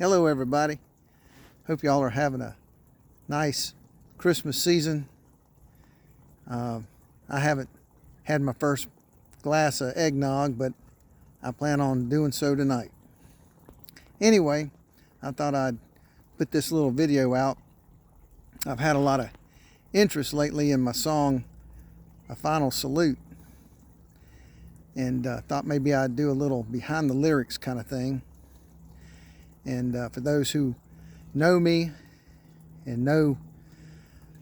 Hello everybody. Hope y'all are having a nice Christmas season. I haven't had my first glass of eggnog, but I plan on doing so tonight. Anyway, I thought I'd put this little video out. I've had a lot of interest lately in my song, A Final Salute, and thought maybe I'd do a little behind the lyrics kind of thing. And for those who know me and know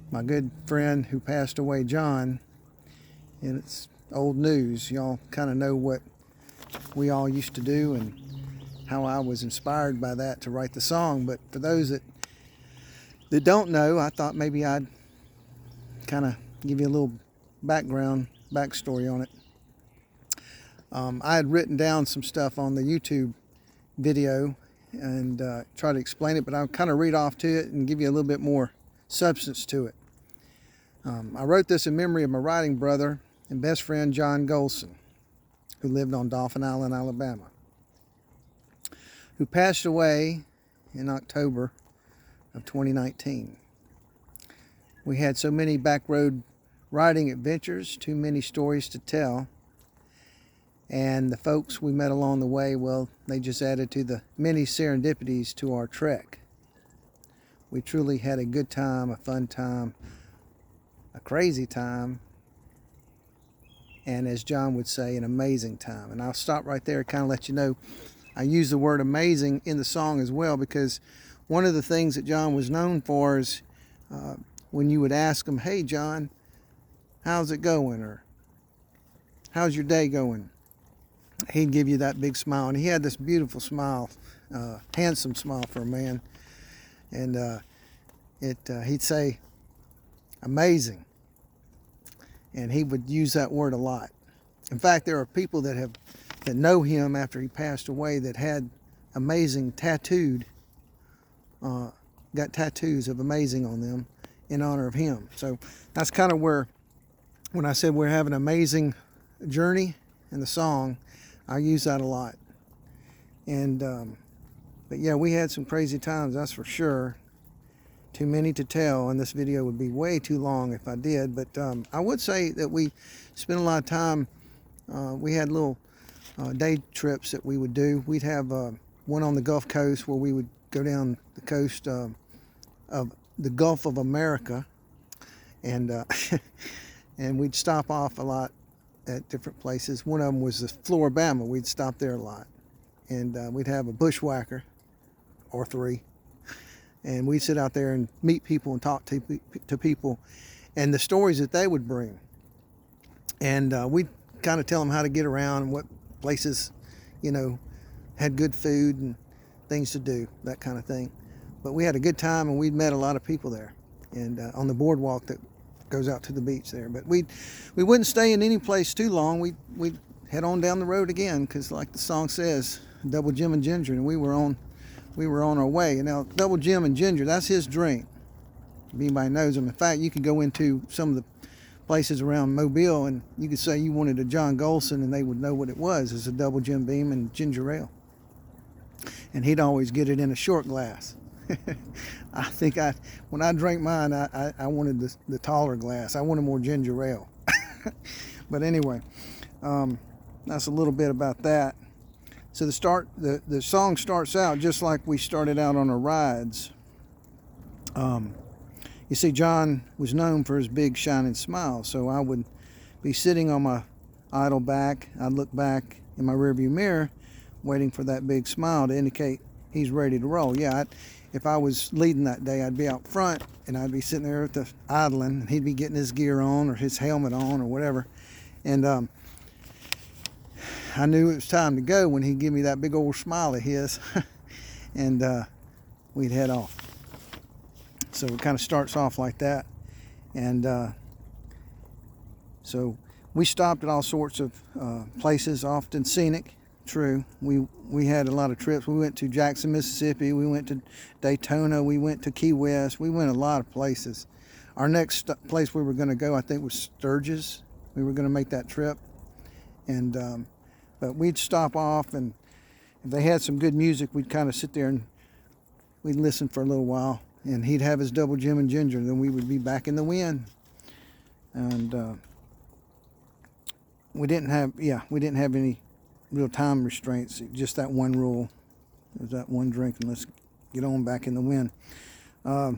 my good friend who passed away, John, and it's old news, y'all kind of know what we all used to do and how I was inspired by that to write the song. But for those that don't know, I thought maybe I'd kind of give you a little backstory on it. I had written down some stuff on the YouTube video and try to explain it, but I'll kind of read off to it and give you a little bit more substance to it. I wrote this in memory of my writing brother and best friend John Golson, who lived on Dauphin Island, Alabama, who passed away in October of 2019. We had so many backroad riding adventures, too many stories to tell. And the folks we met along the way, well, they just added to the many serendipities to our trek. We truly had a good time, a fun time, a crazy time, and as John would say, an amazing time. And I'll stop right there and kind of let you know I use the word amazing in the song as well, because one of the things that John was known for is when you would ask him, "Hey John, how's it going?" or "How's your day going?" He'd give you that big smile, and he had this beautiful smile, handsome smile for a man, and he'd say amazing, and he would use that word a lot. In fact, there are people that know him after he passed away that had amazing tattooed, got tattoos of amazing on them in honor of him. So that's kind of where, when I said we're having an amazing journey in the song, I use that a lot. And but yeah, we had some crazy times, that's for sure. Too many to tell, and this video would be way too long if I did. But I would say that we spent a lot of time. We had little day trips that we would do. We'd have one on the Gulf Coast where we would go down the coast of the Gulf of America, and and we'd stop off a lot at different places. One of them was the Floribama. We'd stop there a lot, and we'd have a bushwhacker or three, and we'd sit out there and meet people and talk to people and the stories that they would bring, and we'd kind of tell them how to get around and what places, had good food and things to do, that kind of thing. But we had a good time, and we'd met a lot of people there, and on the boardwalk that goes out to the beach there. But we wouldn't stay in any place too long. We'd head on down the road again, because like the song says, Double Jim and Ginger, and we were on our way. And now Double Jim and Ginger, that's his drink, if anybody knows him. In fact, you could go into some of the places around Mobile and you could say you wanted a John Golson, and they would know what it was. It's a Double Jim Beam and ginger ale, and he'd always get it in a short glass. I think when I drank mine, I wanted the taller glass. I wanted more ginger ale. But anyway, that's a little bit about that. So the song starts out just like we started out on our rides. You see, John was known for his big shining smile, so I would be sitting on my idle back. I'd look back in my rearview mirror, waiting for that big smile to indicate he's ready to roll. Yeah, if I was leading that day, I'd be out front, and I'd be sitting there at the idling, and he'd be getting his gear on or his helmet on or whatever. And I knew it was time to go when he'd give me that big old smile of his, and we'd head off. So it kind of starts off like that. And so we stopped at all sorts of places, often scenic. True. We had a lot of trips. We went to Jackson, Mississippi. We went to Daytona. We went to Key West. We went a lot of places. Our next place we were going to go, I think, was Sturgis. We were going to make that trip. And but we'd stop off, and if they had some good music, we'd kind of sit there and we'd listen for a little while, and he'd have his double Jim and Ginger. Then we would be back in the wind, and we didn't have any real time restraints. Just that one rule. There's that one drink, and let's get on back in the wind.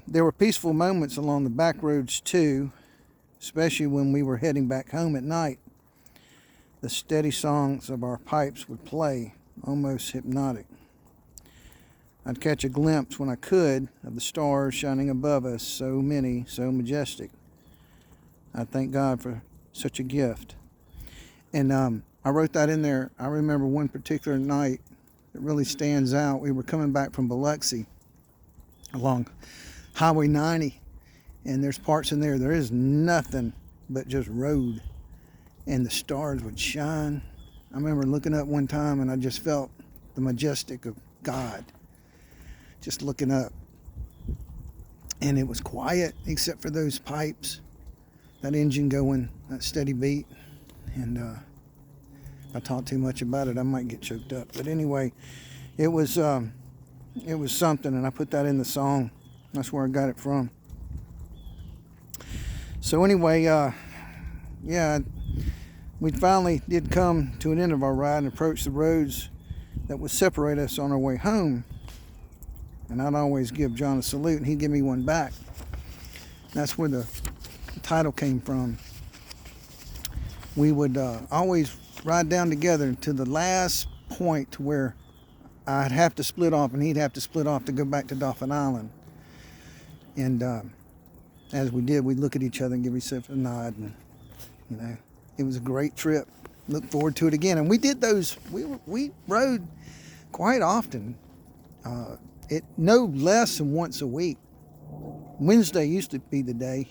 There were peaceful moments along the back roads too, especially when we were heading back home at night. The steady songs of our pipes would play, almost hypnotic. I'd catch a glimpse when I could of the stars shining above us, so many, so majestic. I thank God for such a gift. And I wrote that in there. I remember one particular night that really stands out. We were coming back from Biloxi along Highway 90, and there's parts in there is nothing but just road, and the stars would shine. I remember looking up one time, and I just felt the majestic of God just looking up, and it was quiet except for those pipes, that engine going, that steady beat. And if I talk too much about it, I might get choked up. But anyway, it was something, and I put that in the song. That's where I got it from. So anyway, yeah, we finally did come to an end of our ride and approach the roads that would separate us on our way home. And I'd always give John a salute, and he'd give me one back. That's where the title came from. We would always ride down together to the last point to where I'd have to split off, and he'd have to split off to go back to Dauphin Island. And as we did, we'd look at each other and give each other a nod, and it was a great trip. Look forward to it again. And we did those. We rode quite often. It no less than once a week. Wednesday used to be the day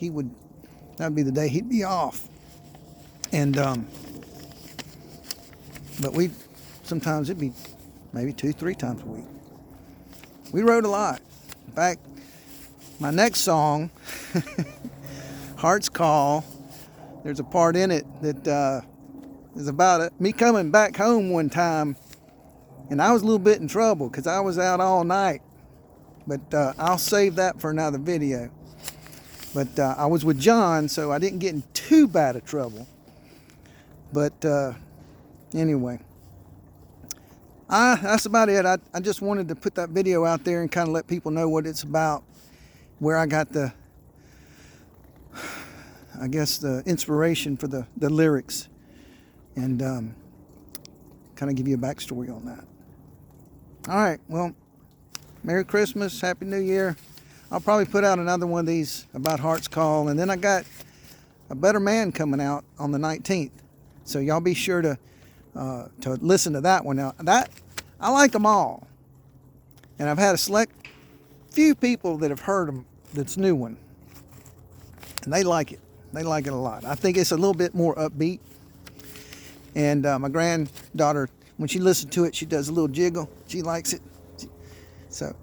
that'd be the day he'd be off. And but sometimes it'd be maybe 2-3 times a week. We rode a lot. In fact, my next song, Heart's Call, there's a part in it that is about me coming back home one time, and I was a little bit in trouble because I was out all night. But I'll save that for another video. But I was with John, so I didn't get in too bad of trouble. But anyway, that's about it. I just wanted to put that video out there and kind of let people know what it's about, where I got the inspiration for the lyrics, and kind of give you a backstory on that. All right, well, Merry Christmas, Happy New Year. I'll probably put out another one of these about Heart's Call, and then I got A Better Man coming out on the 19th. So y'all be sure to listen to that one. Now, I like them all, and I've had a select few people that have heard them. That's new one, and they like it. They like it a lot. I think it's a little bit more upbeat. And my granddaughter, when she listens to it, she does a little jiggle. She likes it. So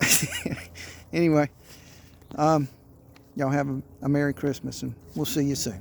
anyway, y'all have a Merry Christmas, and we'll see you soon.